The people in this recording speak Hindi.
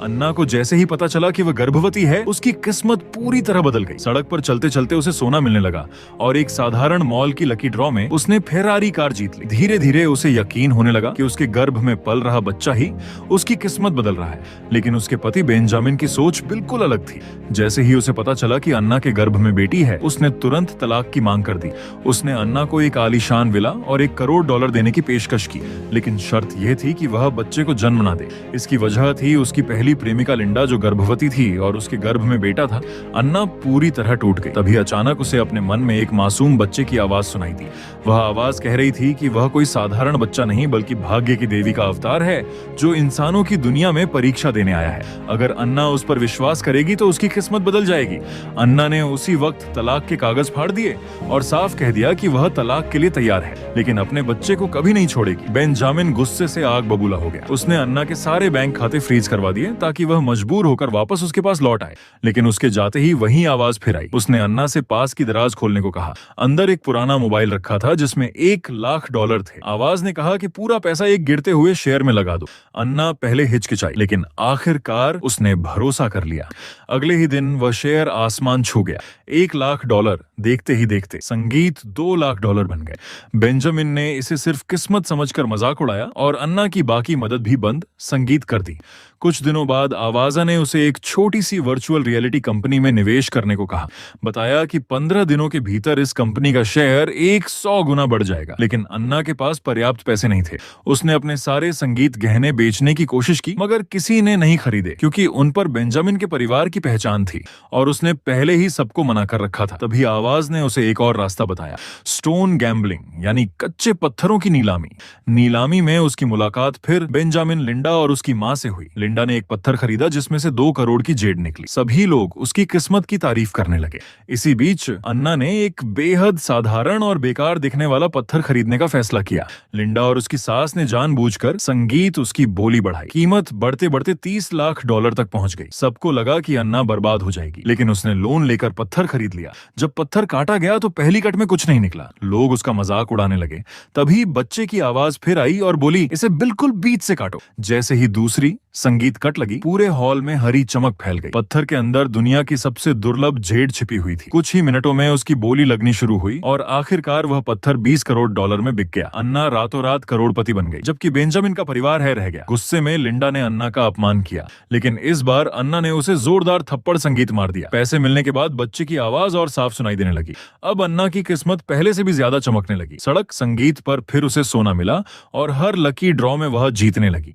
अन्ना को जैसे ही पता चला कि वह गर्भवती है, उसकी किस्मत पूरी तरह बदल गई। सड़क पर चलते चलते उसे सोना मिलने लगा और एक साधारण मॉल की लकी ड्रॉ में उसने फेरारी कार जीत ली। धीरे धीरे उसे यकीन होने लगा कि उसके गर्भ में पल रहा बच्चा ही उसकी किस्मत बदल रहा है। लेकिन उसके पति बेंजामिन की सोच बिल्कुल अलग थी। जैसे ही उसे पता चला कि अन्ना के गर्भ में बेटी है, उसने तुरंत तलाक की मांग कर दी। उसने अन्ना को एक आलीशान विला और $1 करोड़ देने की पेशकश की, लेकिन शर्त यह थी कि वह बच्चे को जन्म ना दे। इसकी वजह थी उसकी पहली प्रेमिका लिंडा, जो गर्भवती थी और उसके गर्भ में बेटा था। अन्ना पूरी तरह टूट गई। तभी अचानक उसे अपने मन में एक मासूम बच्चे की आवाज सुनाई दी। वह आवाज कह रही थी कि वह कोई साधारण बच्चा नहीं, बल्कि भाग्य की देवी का अवतार है, जो इंसानों की दुनिया में परीक्षा देने आया है। अगर अन्ना उस पर विश्वास करेगी तो उसकी किस्मत बदल जाएगी। अन्ना ने उसी वक्त तलाक के कागज फाड़ दिए और साफ कह दिया कि वह तलाक के लिए तैयार है, लेकिन अपने बच्चे को कभी नहीं छोड़ेगी। बेंजामिन गुस्से से आग बबूला हो गया। उसने अन्ना के सारे बैंक खाते फ्रीज करवा दिए ताकि वह मजबूर होकर वापस उसके पास लौट आए। लेकिन उसके जाते ही वही आवाज फिर आई। उसने अन्ना से पास की दराज खोलने को कहा। अंदर एक पुराना मोबाइल रखा था जिसमें $1 लाख थे। आवाज ने कहा कि पूरा पैसा एक गिरते हुए शेयर में लगा दो। अन्ना पहले हिचकिचाई, लेकिन आखिरकार उसने भरोसा कर लिया। अगले ही दिन वह शेयर आसमान छू गया। $1 लाख देखते ही देखते संगीत $2 लाख बन गए। बेंजामिन ने इसे सिर्फ किस्मत समझकर मजाक उड़ाया और अन्ना की बाकी मदद भी बंद संगीत कर दी। कुछ दिनों बाद आवाजा ने उसे एक छोटी सी वर्चुअल रियलिटी कंपनी में निवेश करने को कहा। बताया कि 15 दिनों के भीतर इस कंपनी का शेयर 100 गुना बढ़ जाएगा। लेकिन अन्ना के पास पर्याप्त पैसे नहीं थे। उसने अपने सारे संगीत गहने बेचने की कोशिश की, मगर किसी ने नहीं खरीदे, क्योंकि उन पर बेंजामिन के परिवार की पहचान थी और उसने पहले ही सबको मना कर रखा था। तभी आवाज ने उसे एक और रास्ता बताया, स्टोन गैम्बलिंग, यानी कच्चे पत्थरों की नीलामी। नीलामी में उसकी मुलाकात फिर बेंजामिन, लिंडा और उसकी मां से हुई। लिंडा ने एक पत्थर खरीदा जिसमें से 2 करोड़ की जेड निकली। सभी लोग उसकी किस्मत की तारीफ करने लगे। इसी बीच अन्ना ने एक बेहद साधारण और बेकार दिखने वाला पत्थर खरीदने का फैसला किया। लिंडा और उसकी सास ने जानबूझकर संगीत उसकी बोली बढ़ाई। कीमत बढ़ते बढ़ते $30 लाख तक पहुंच गई। सबको लगा कि अन्ना बर्बाद हो जाएगी, लेकिन उसने लोन लेकर पत्थर खरीद लिया। जब पत्थर काटा गया तो पहली कट में कुछ नहीं निकला। लोग उसका मजाक उड़ाने लगे। तभी बच्चे की आवाज फिर आई और बोली, इसे बिल्कुल बीच से काटो। जैसे ही दूसरी संगीत कट लगी, पूरे हॉल में हरी चमक फैल गई। पत्थर के अंदर दुनिया की सबसे दुर्लभ जेड छिपी हुई थी। कुछ ही मिनटों में उसकी बोली लगनी शुरू हुई और आखिरकार वह पत्थर $20 करोड़ में बिक गया। अन्ना रातों रात करोड़पति बन गई, जबकि बेंजामिन का परिवार है रह गया। गुस्से में लिंडा ने अन्ना का अपमान किया, लेकिन इस बार अन्ना ने उसे जोरदार थप्पड़ संगीत मार दिया। पैसे मिलने के बाद बच्चे की आवाज और साफ सुनाई देने लगी। अब अन्ना की किस्मत पहले से भी ज्यादा चमकने लगी। सड़क संगीत पर फिर उसे सोना मिला और हर लकी ड्रॉ में वह जीतने लगी।